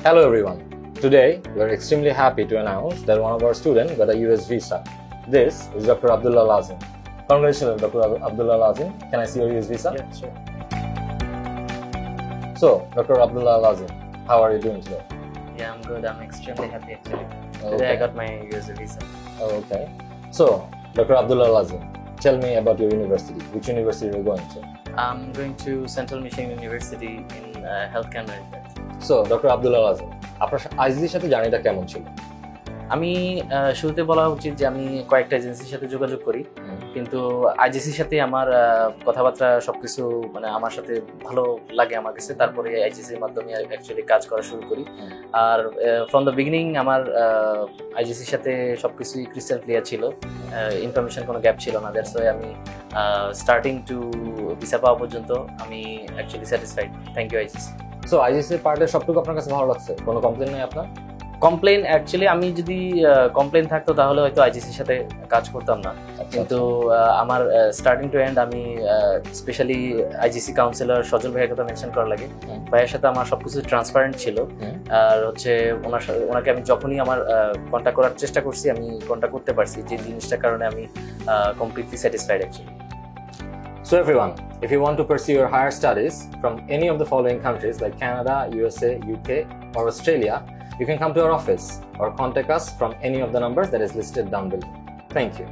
Hello everyone. Today we're extremely happy to announce that one of our students got a US visa. This is Dr. Abdullah Lazim. Congratulations, Dr. Abdullah Lazim. Can I see your US visa? Yeah, sure. So, Dr. Abdullah Lazim, how are you doing today? Yeah, I'm good. I'm extremely happy actually. Okay. Today I got my user visa. Oh, okay. So, Dr. Abdullah Lazim, tell me about your university. Which university are you going to? I'm going to Central Michigan University in Healthcare Management. So, Dr. Abdullah Lazim, আপনার আইজিসির সাথে জার্নিটা কেমন ছিল? আমি শুরুতে বলা উচিত যে আমি কয়েকটা এজেন্সির সাথে যোগাযোগ করি, কিন্তু আইজিসির সাথে আমার কথাবার্তা সবকিছু মানে আমার সাথে ভালো লাগে আমার কাছে। তারপরে আইজিসির মাধ্যমে অ্যাকচুয়ালি কাজ করা শুরু করি। আর ফ্রম দ্য বিগিনিং আমার আইজিসির সাথে সবকিছুই ক্রিস্টাল ক্লিয়ার ছিল, ইনফরমেশন কোনো গ্যাপ ছিল না। দ্যাটস ওয়াই আমি স্টার্টিং টু ভিসা পাওয়া পর্যন্ত আমি actually satisfied. Thank you IGC. So আইজিসির পার্টের সবটুকু আপনার কাছে ভালো লাগছে? কোনো কমপ্লেন নেই আপনার? কমপ্লেন অ্যাকচুয়ালি আমি যদি কমপ্লেন থাকতো তাহলে হয়তো আইজিসির সাথে কাজ করতাম না, কিন্তু আমার স্টার্টিং টু এন্ড আমি স্পেশালি আইজিসি কাউন্সিলর সজল ভাইয়ের কথা মেনশন করা লাগে। ভাইয়ের সাথে আমার সবকিছু ট্রান্সপারেন্ট ছিল। আর হচ্ছে ওনাকে আমি যখনই আমার কন্ট্যাক্ট করার চেষ্টা করছি আমি কন্ট্যাক্ট করতে পারছি, যে জিনিসটার কারণে আমি completely satisfied actually. So everyone, if you want to pursue your higher studies from any of the following countries like Canada, USA, UK or Australia, you can come to our office or contact us from any of the numbers that is listed down below. Thank you.